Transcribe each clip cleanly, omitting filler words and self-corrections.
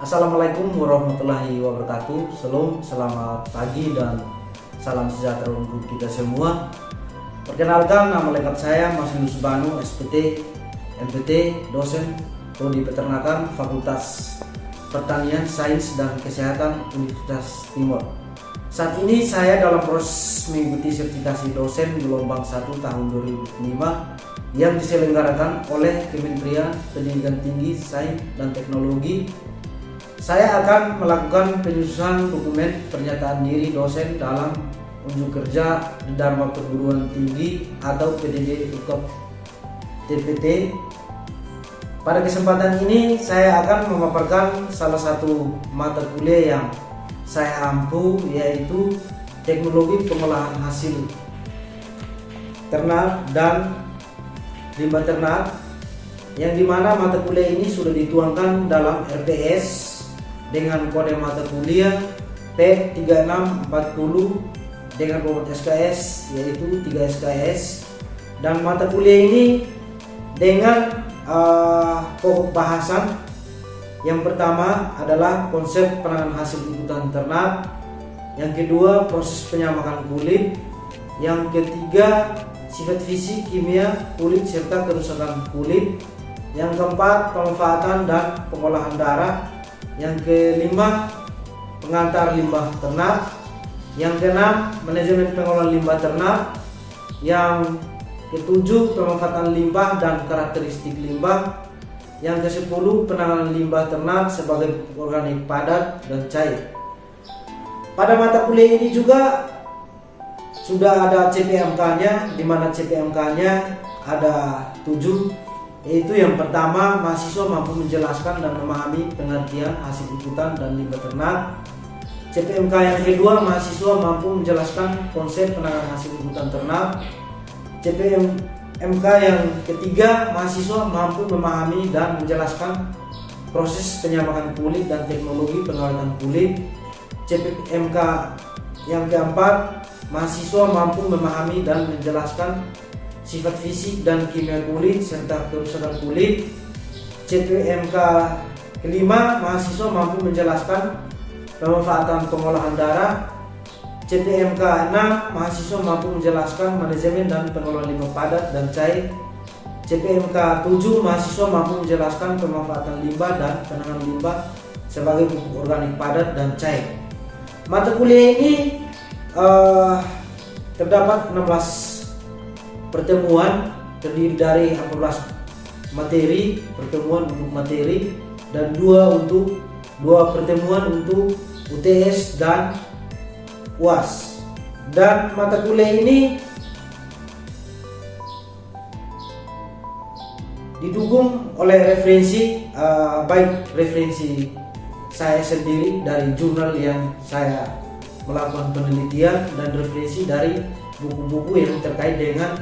Assalamualaikum warahmatullahi wabarakatuh. Selamat pagi dan salam sejahtera untuk kita semua. Perkenalkan, nama lengkap saya Mas Yunus Banu, SPT, MPT, dosen Prodi Peternakan, Fakultas Pertanian, Sains dan Kesehatan Universitas Timur. Saat ini saya dalam proses mengikuti sertifikasi dosen gelombang 1 tahun 2005 yang diselenggarakan oleh Kementerian Pendidikan Tinggi, Sains dan Teknologi. Saya akan melakukan penyusunan dokumen pernyataan diri dosen dalam unjuk kerja di Dharma Perguruan Tinggi atau PDD untuk TPT. Pada kesempatan ini saya akan memaparkan salah satu mata kuliah yang saya ampu, yaitu teknologi pengolahan hasil ternak dan limbah ternak, yang dimana mata kuliah ini sudah dituangkan dalam RPS dengan kode mata kuliah P3640 dengan bobot SKS yaitu 3 SKS, dan mata kuliah ini dengan pokok bahasan. Yang pertama adalah konsep penanganan hasil ikutan ternak, yang kedua proses penyamakan kulit, yang ketiga sifat fisik, kimia kulit serta kerusakan kulit, yang keempat pemanfaatan dan pengolahan darah, yang kelima pengantar limbah ternak, yang keenam manajemen pengolahan limbah ternak, yang ketujuh pemanfaatan limbah dan karakteristik limbah, yang ke-10 penanganan limbah ternak sebagai organik padat dan cair. Pada mata kuliah ini juga sudah ada CPMK-nya, di mana CPMK-nya ada 7, yaitu yang pertama mahasiswa mampu menjelaskan dan memahami pengertian hasil ikutan dan limbah ternak. CPMK yang kedua, mahasiswa mampu menjelaskan konsep penanganan hasil ikutan ternak. CPMK yang ketiga, mahasiswa mampu memahami dan menjelaskan proses penyamakan kulit dan teknologi pengawetan kulit. CPMK yang keempat, mahasiswa mampu memahami dan menjelaskan sifat fisik dan kimia kulit serta kerusakan kulit. CPMK kelima, mahasiswa mampu menjelaskan pemanfaatan pengolahan darah. CPMK 6, mahasiswa mampu menjelaskan manajemen dan pengelolaan limbah padat dan cair. CPMK 7, mahasiswa mampu menjelaskan pemanfaatan limbah dan penanganan limbah sebagai pupuk organik padat dan cair. Mata kuliah ini terdapat 16 pertemuan, terdiri dari 14 materi pertemuan untuk materi dan 2 pertemuan untuk UTS dan UAS. Dan mata kuliah ini didukung oleh referensi, baik referensi saya sendiri dari jurnal yang saya melakukan penelitian dan referensi dari buku-buku yang terkait dengan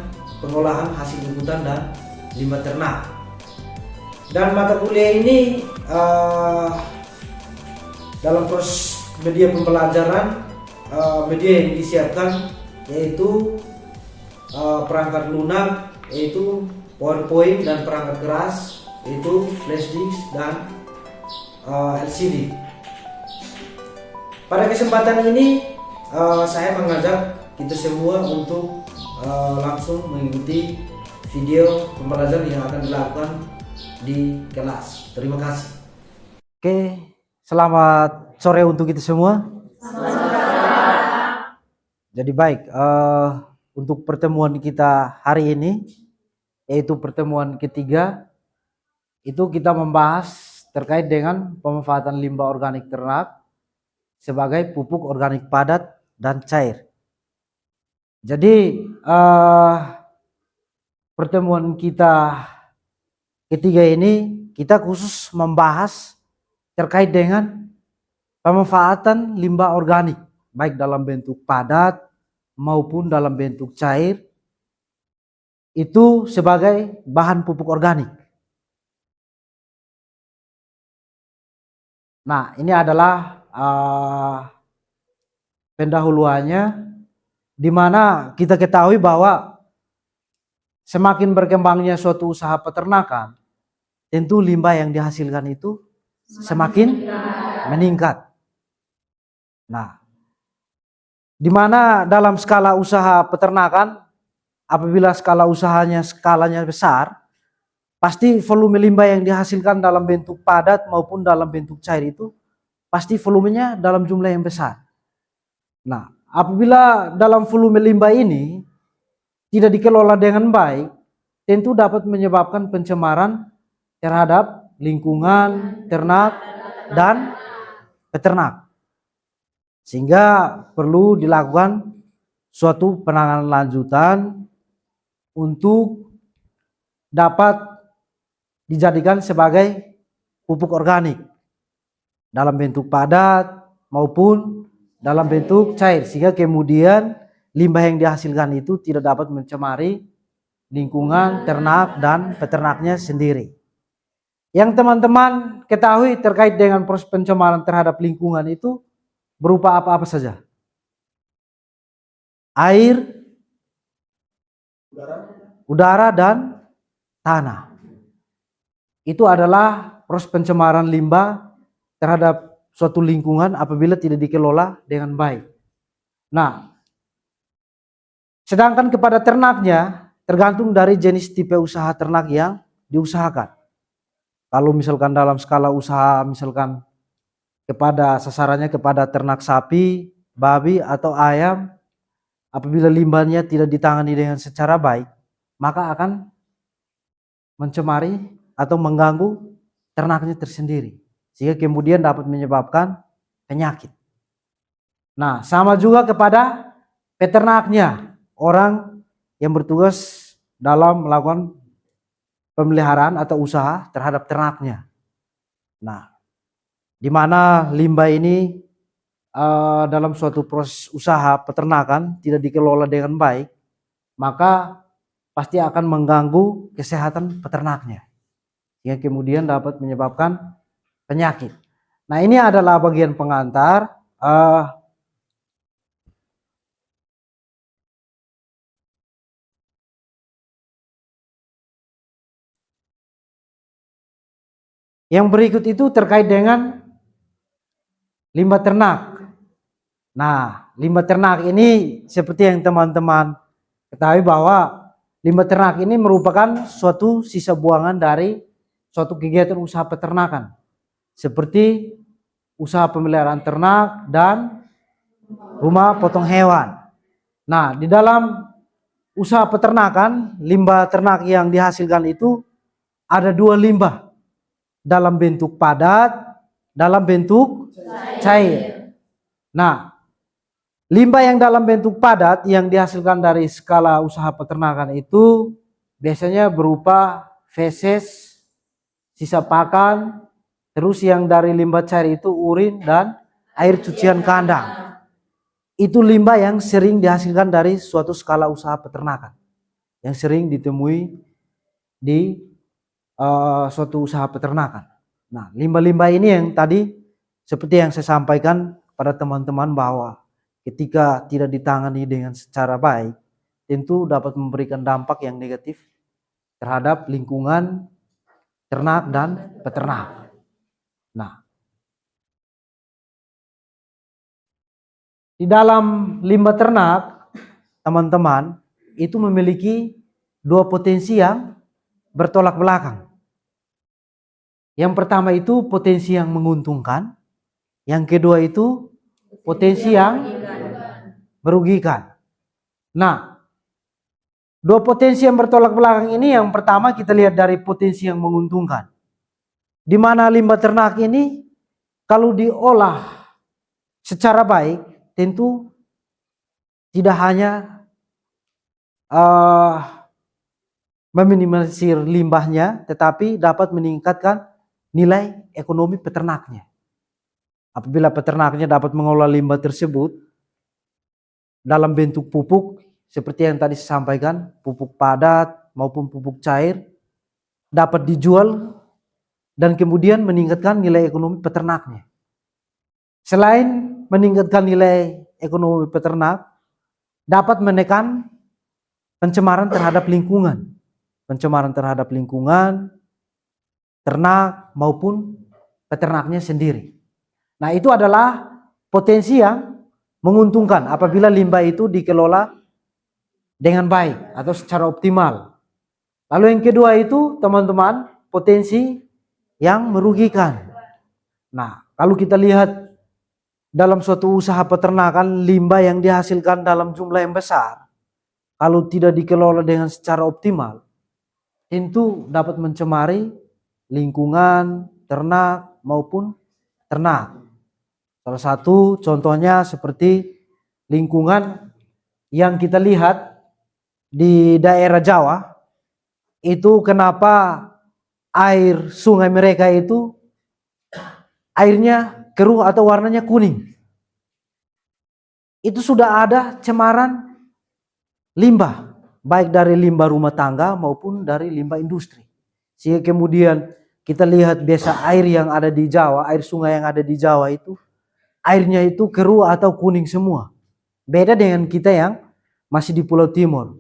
pengolahan hasil ikutan dan limbah ternak. Dan mata kuliah ini dalam proses media pembelajaran, media yang disiapkan yaitu perangkat lunak, yaitu PowerPoint, dan perangkat keras yaitu flash disk dan LCD. Pada kesempatan ini saya mengajak kita semua untuk langsung mengikuti video pembelajaran yang akan dilakukan di kelas. Terima kasih. Oke, selamat sore untuk kita semua. Jadi baik, untuk pertemuan kita hari ini, yaitu pertemuan ketiga, itu kita membahas terkait dengan pemanfaatan limbah organik ternak sebagai pupuk organik padat dan cair. Jadi pertemuan kita ketiga ini kita khusus membahas terkait dengan pemanfaatan limbah organik, baik dalam bentuk padat maupun dalam bentuk cair, itu sebagai bahan pupuk organik. Nah, ini adalah pendahuluannya, di mana kita ketahui bahwa semakin berkembangnya suatu usaha peternakan, tentu limbah yang dihasilkan itu semakin meningkat. Nah, di mana dalam skala usaha peternakan, apabila skalanya besar, pasti volume limbah yang dihasilkan dalam bentuk padat maupun dalam bentuk cair itu pasti volumenya dalam jumlah yang besar. Nah, apabila dalam volume limbah ini tidak dikelola dengan baik, tentu dapat menyebabkan pencemaran terhadap lingkungan ternak dan peternak. Sehingga perlu dilakukan suatu penanganan lanjutan untuk dapat dijadikan sebagai pupuk organik dalam bentuk padat maupun dalam bentuk cair, sehingga kemudian limbah yang dihasilkan itu tidak dapat mencemari lingkungan ternak dan peternaknya sendiri. Yang teman-teman ketahui terkait dengan proses pencemaran terhadap lingkungan itu berupa apa-apa saja? Air, udara, dan tanah. Itu adalah proses pencemaran limbah terhadap suatu lingkungan apabila tidak dikelola dengan baik. Nah, sedangkan kepada ternaknya tergantung dari jenis tipe usaha ternak yang diusahakan. Kalau misalkan dalam skala usaha, misalkan sasarannya kepada ternak sapi, babi, atau ayam, apabila limbahnya tidak ditangani dengan secara baik, maka akan mencemari atau mengganggu ternaknya tersendiri, sehingga kemudian dapat menyebabkan penyakit. Nah, sama juga kepada peternaknya, orang yang bertugas dalam melakukan pemeliharaan atau usaha terhadap ternaknya. Nah, di mana limbah ini dalam suatu proses usaha peternakan tidak dikelola dengan baik, maka pasti akan mengganggu kesehatan peternaknya, yang kemudian dapat menyebabkan penyakit. Nah, ini adalah bagian pengantar yang berikut itu terkait dengan limbah ternak. Nah, limbah ternak ini seperti yang teman-teman ketahui bahwa limbah ternak ini merupakan suatu sisa buangan dari suatu kegiatan usaha peternakan, seperti usaha pemeliharaan ternak dan rumah potong hewan. Nah, di dalam usaha peternakan, limbah ternak yang dihasilkan itu ada dua limbah, dalam bentuk padat, dalam bentuk cair. Nah, limbah yang dalam bentuk padat yang dihasilkan dari skala usaha peternakan itu biasanya berupa feses, sisa pakan, terus yang dari limbah cair itu urin dan air cucian kandang. Itu limbah yang sering dihasilkan dari suatu skala usaha peternakan, yang sering ditemui di suatu usaha peternakan. Nah, limbah-limbah ini yang tadi seperti yang saya sampaikan pada teman-teman bahwa ketika tidak ditangani dengan secara baik, tentu dapat memberikan dampak yang negatif terhadap lingkungan ternak dan peternak. Nah, di dalam limbah ternak, teman-teman, itu memiliki dua potensi yang bertolak belakang. Yang pertama itu potensi yang menguntungkan, yang kedua itu potensi yang merugikan. Nah, dua potensi yang bertolak belakang ini, yang pertama kita lihat dari potensi yang menguntungkan, di mana limbah ternak ini kalau diolah secara baik tentu tidak hanya meminimalisir limbahnya, tetapi dapat meningkatkan nilai ekonomi peternaknya. Apabila peternaknya dapat mengolah limbah tersebut dalam bentuk pupuk, seperti yang tadi saya sampaikan, pupuk padat maupun pupuk cair, dapat dijual dan kemudian meningkatkan nilai ekonomi peternaknya. Selain meningkatkan nilai ekonomi peternak, dapat menekan pencemaran terhadap lingkungan. Pencemaran terhadap lingkungan, ternak maupun peternaknya sendiri. Nah, itu adalah potensi yang menguntungkan apabila limbah itu dikelola dengan baik atau secara optimal. Lalu yang kedua itu teman-teman, potensi yang merugikan. Nah, kalau kita lihat dalam suatu usaha peternakan, limbah yang dihasilkan dalam jumlah yang besar, kalau tidak dikelola dengan secara optimal, tentu dapat mencemari lingkungan ternak maupun ternak. Salah satu contohnya seperti lingkungan yang kita lihat di daerah Jawa, itu kenapa air sungai mereka itu airnya keruh atau warnanya kuning. Itu sudah ada cemaran limbah, baik dari limbah rumah tangga maupun dari limbah industri. Sehingga kemudian kita lihat biasa air yang ada di Jawa, air sungai yang ada di Jawa itu, airnya itu keruh atau kuning semua. Beda dengan kita yang masih di Pulau Timur.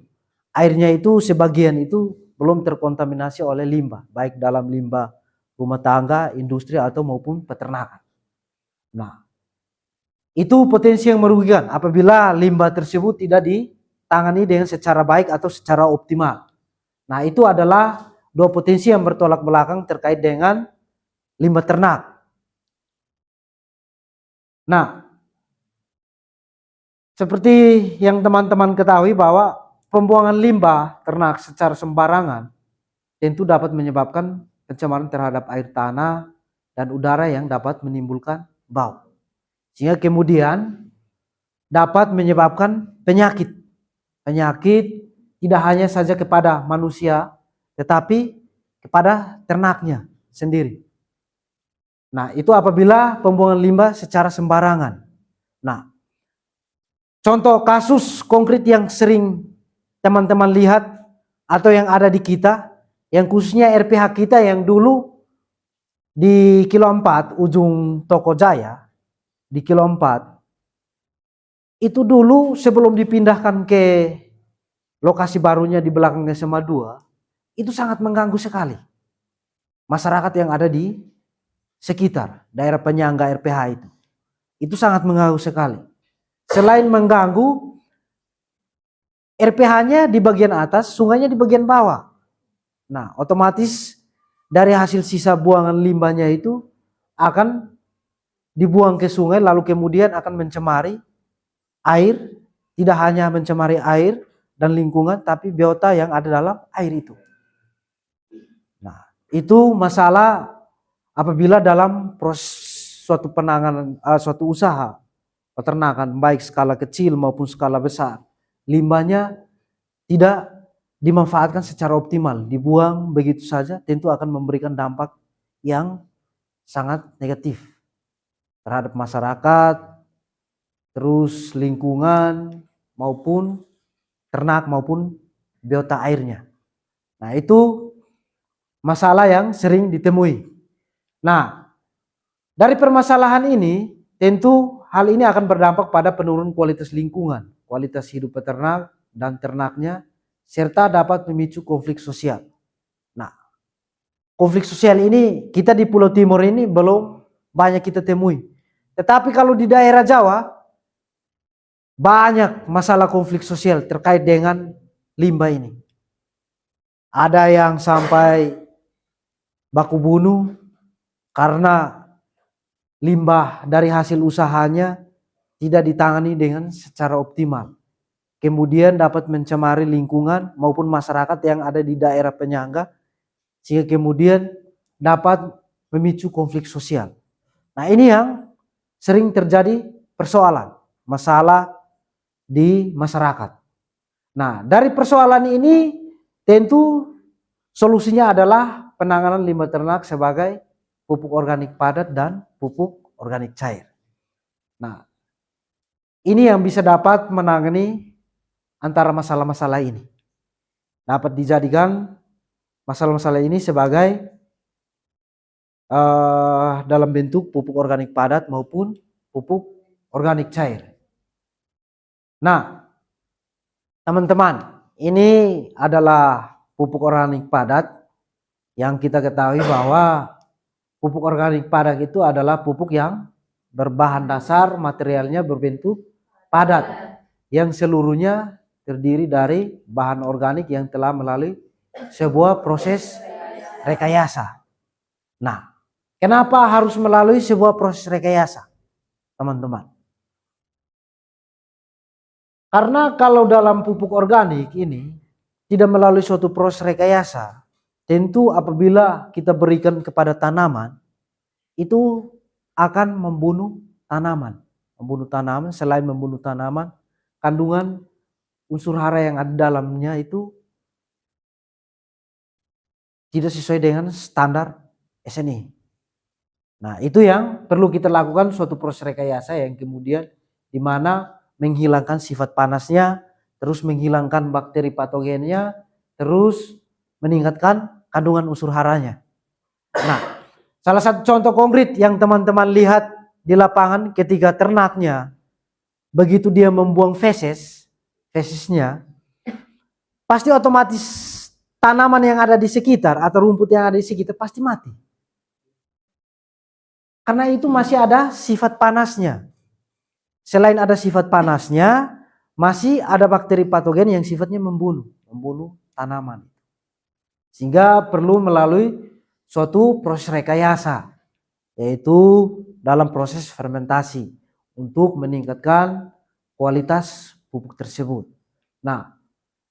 Airnya itu sebagian itu belum terkontaminasi oleh limbah, baik dalam limbah rumah tangga, industri atau maupun peternakan. Nah, itu potensi yang merugikan apabila limbah tersebut tidak ditangani dengan secara baik atau secara optimal. Nah, itu adalah dua potensi yang bertolak belakang terkait dengan limbah ternak. Nah, seperti yang teman-teman ketahui bahwa pembuangan limbah ternak secara sembarangan tentu dapat menyebabkan pencemaran terhadap air tanah dan udara yang dapat menimbulkan bau. Sehingga kemudian dapat menyebabkan penyakit. Penyakit tidak hanya saja kepada manusia, tetapi kepada ternaknya sendiri. Nah, itu apabila pembuangan limbah secara sembarangan. Nah, contoh kasus konkret yang sering teman-teman lihat atau yang ada di kita, yang khususnya RPH kita yang dulu di Kilo 4 ujung Toko Jaya, di Kilo 4, itu dulu sebelum dipindahkan ke lokasi barunya di belakang SMA 2, itu sangat mengganggu sekali masyarakat yang ada di sekitar daerah penyangga RPH itu. Itu sangat mengganggu sekali. Selain mengganggu, RPH-nya di bagian atas, sungainya di bagian bawah. Nah, otomatis dari hasil sisa buangan limbahnya itu akan dibuang ke sungai, lalu kemudian akan mencemari air, tidak hanya mencemari air dan lingkungan, tapi biota yang ada dalam air itu. Nah, itu masalah apabila dalam proses suatu penanganan, suatu usaha peternakan, baik skala kecil maupun skala besar, limbahnya tidak dimanfaatkan secara optimal, dibuang begitu saja, tentu akan memberikan dampak yang sangat negatif terhadap masyarakat, terus lingkungan maupun ternak maupun biota airnya. Nah, itu masalah yang sering ditemui. Nah, dari permasalahan ini tentu hal ini akan berdampak pada penurunan kualitas lingkungan, kualitas hidup peternak dan ternaknya, serta dapat memicu konflik sosial. Nah, konflik sosial ini kita di Pulau Timur ini belum banyak kita temui. Tetapi kalau di daerah Jawa, banyak masalah konflik sosial terkait dengan limbah ini. Ada yang sampai baku bunuh karena limbah dari hasil usahanya tidak ditangani dengan secara optimal. Kemudian dapat mencemari lingkungan maupun masyarakat yang ada di daerah penyangga, sehingga kemudian dapat memicu konflik sosial. Nah, ini yang sering terjadi persoalan, masalah di masyarakat. Nah, dari persoalan ini tentu solusinya adalah penanganan limbah ternak sebagai pupuk organik padat dan pupuk organik cair. Nah, ini yang bisa dapat menangani antara masalah-masalah ini. Dapat dijadikan masalah-masalah ini sebagai dalam bentuk pupuk organik padat maupun pupuk organik cair. Nah, teman-teman, ini adalah pupuk organik padat yang kita ketahui bahwa pupuk organik padat itu adalah pupuk yang berbahan dasar materialnya berbentuk padat, yang seluruhnya terdiri dari bahan organik yang telah melalui sebuah proses rekayasa. Nah, kenapa harus melalui sebuah proses rekayasa, teman-teman? Karena kalau dalam pupuk organik ini tidak melalui suatu proses rekayasa, tentu apabila kita berikan kepada tanaman, itu akan membunuh tanaman. Membunuh tanaman, selain membunuh tanaman, kandungan unsur hara yang ada dalamnya itu tidak sesuai dengan standar SNI. Nah, itu yang perlu kita lakukan suatu proses rekayasa yang kemudian di mana menghilangkan sifat panasnya, terus menghilangkan bakteri patogennya, terus meningkatkan kandungan unsur haranya. Nah, salah satu contoh konkret yang teman-teman lihat di lapangan ketika ternaknya, begitu dia membuang fesesnya, pasti otomatis tanaman yang ada di sekitar atau rumput yang ada di sekitar pasti mati. Karena itu masih ada sifat panasnya. Selain ada sifat panasnya, masih ada bakteri patogen yang sifatnya membunuh tanaman. Sehingga perlu melalui suatu proses rekayasa, yaitu dalam proses fermentasi untuk meningkatkan kualitas pupuk tersebut. Nah,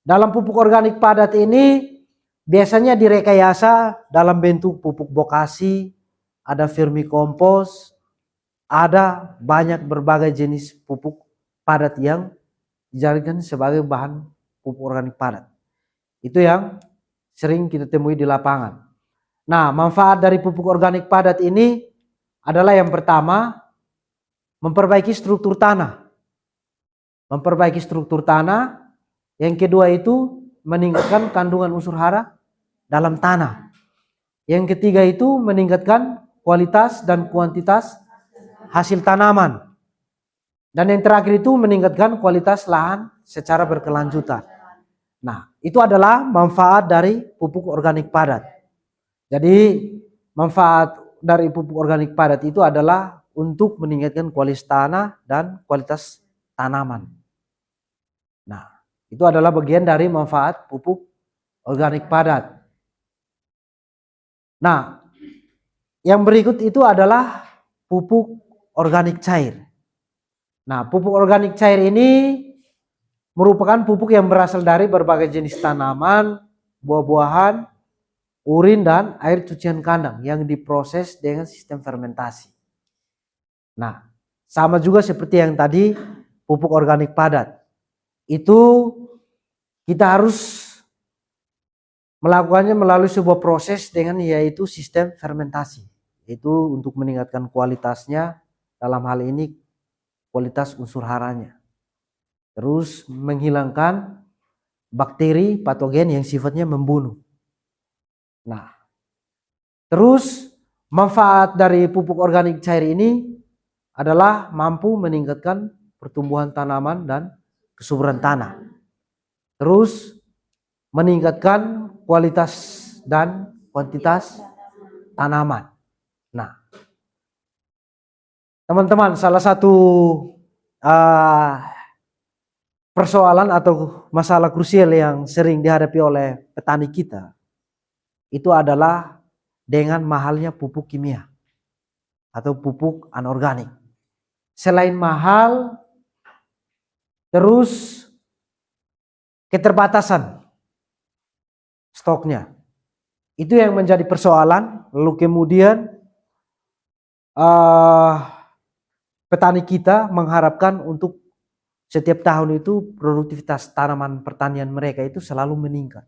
dalam pupuk organik padat ini biasanya direkayasa dalam bentuk pupuk bokasi, ada vermikompos, ada banyak berbagai jenis pupuk padat yang dijadikan sebagai bahan pupuk organik padat. Itu yang sering kita temui di lapangan. Nah, manfaat dari pupuk organik padat ini adalah yang pertama, memperbaiki struktur tanah. Memperbaiki struktur tanah. Yang kedua itu meningkatkan kandungan unsur hara dalam tanah. Yang ketiga itu meningkatkan kualitas dan kuantitas hasil tanaman. Dan yang terakhir itu meningkatkan kualitas lahan secara berkelanjutan. Nah, itu adalah manfaat dari pupuk organik padat. Jadi, manfaat dari pupuk organik padat itu adalah untuk meningkatkan kualitas tanah dan kualitas tanaman. Nah, itu adalah bagian dari manfaat pupuk organik padat. Nah, yang berikut itu adalah pupuk organik cair. Nah, pupuk organik cair ini merupakan pupuk yang berasal dari berbagai jenis tanaman, buah-buahan, urin, dan air cucian kandang yang diproses dengan sistem fermentasi. Nah, sama juga seperti yang tadi pupuk organik padat. Itu kita harus melakukannya melalui sebuah proses dengan yaitu sistem fermentasi. Itu untuk meningkatkan kualitasnya, dalam hal ini kualitas unsur haranya. Terus menghilangkan bakteri patogen yang sifatnya membunuh. Nah, terus manfaat dari pupuk organik cair ini adalah mampu meningkatkan pertumbuhan tanaman dan kesuburan tanah. Terus meningkatkan kualitas dan kuantitas tanaman. Nah, teman-teman, salah satu persoalan atau masalah krusial yang sering dihadapi oleh petani kita itu adalah dengan mahalnya pupuk kimia atau pupuk anorganik. Selain mahal, terus keterbatasan stoknya. Itu yang menjadi persoalan. Lalu kemudian petani kita mengharapkan untuk setiap tahun itu produktivitas tanaman pertanian mereka itu selalu meningkat.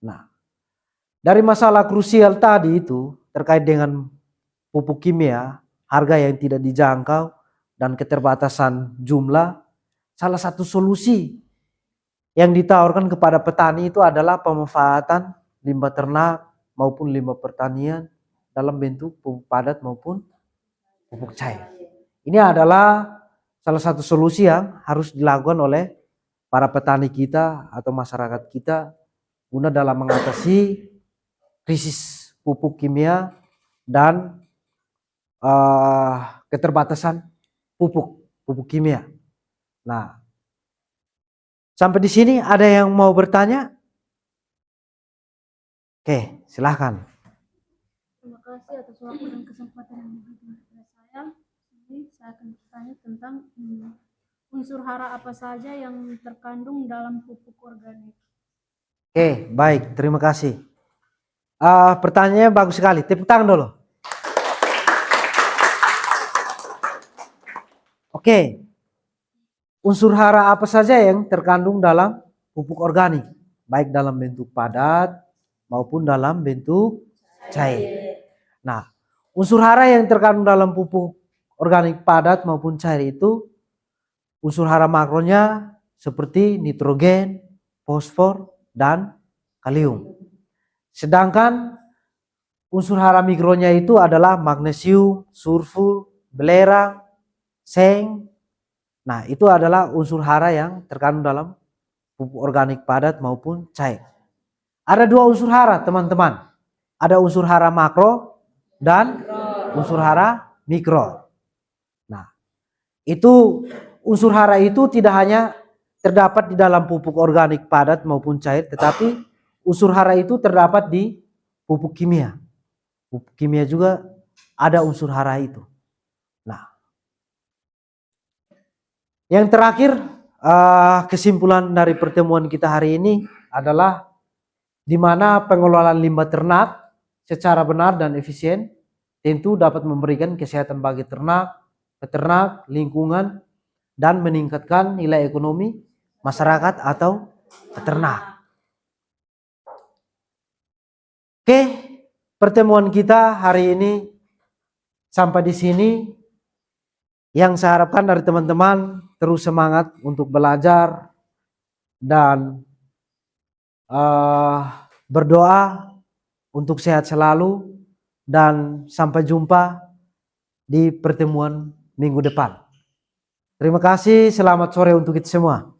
Nah, dari masalah krusial tadi itu terkait dengan pupuk kimia, harga yang tidak dijangkau, dan keterbatasan jumlah, salah satu solusi yang ditawarkan kepada petani itu adalah pemanfaatan limbah ternak maupun limbah pertanian dalam bentuk pupuk padat maupun pupuk cair. Ini adalah salah satu solusi yang harus dilakukan oleh para petani kita atau masyarakat kita guna dalam mengatasi krisis pupuk kimia dan keterbatasan pupuk kimia. Nah, sampai di sini ada yang mau bertanya? Oke, silahkan. Terima kasih atas waktu dan kesempatan yang diberikan kepada saya. Ini saya akan bertanya tentang unsur hara apa saja yang terkandung dalam pupuk organik. Oke, baik, terima kasih. Pertanyaannya bagus sekali. Tepuk tangan dulu. Oke, unsur hara apa saja yang terkandung dalam pupuk organik, baik dalam bentuk padat maupun dalam bentuk cair. Nah, unsur hara yang terkandung dalam pupuk organik padat maupun cair itu unsur hara makronya seperti nitrogen, fosfor, dan kalium. Sedangkan unsur hara mikronya itu adalah magnesium, sulfur, belerang, seng. Nah, itu adalah unsur hara yang terkandung dalam pupuk organik padat maupun cair. Ada dua unsur hara, teman-teman. Ada unsur hara makro dan unsur hara mikro. Nah, itu unsur hara itu tidak hanya terdapat di dalam pupuk organik padat maupun cair, tetapi unsur hara itu terdapat di pupuk kimia. Pupuk kimia juga ada unsur hara itu. Nah, yang terakhir, kesimpulan dari pertemuan kita hari ini adalah di mana pengelolaan limbah ternak secara benar dan efisien tentu dapat memberikan kesehatan bagi ternak, peternak, lingkungan, dan meningkatkan nilai ekonomi masyarakat atau peternak. Oke, pertemuan kita hari ini sampai di sini. Yang saya harapkan dari teman-teman terus semangat untuk belajar dan berdoa untuk sehat selalu, dan sampai jumpa di pertemuan minggu depan. Terima kasih, selamat sore untuk kita semua.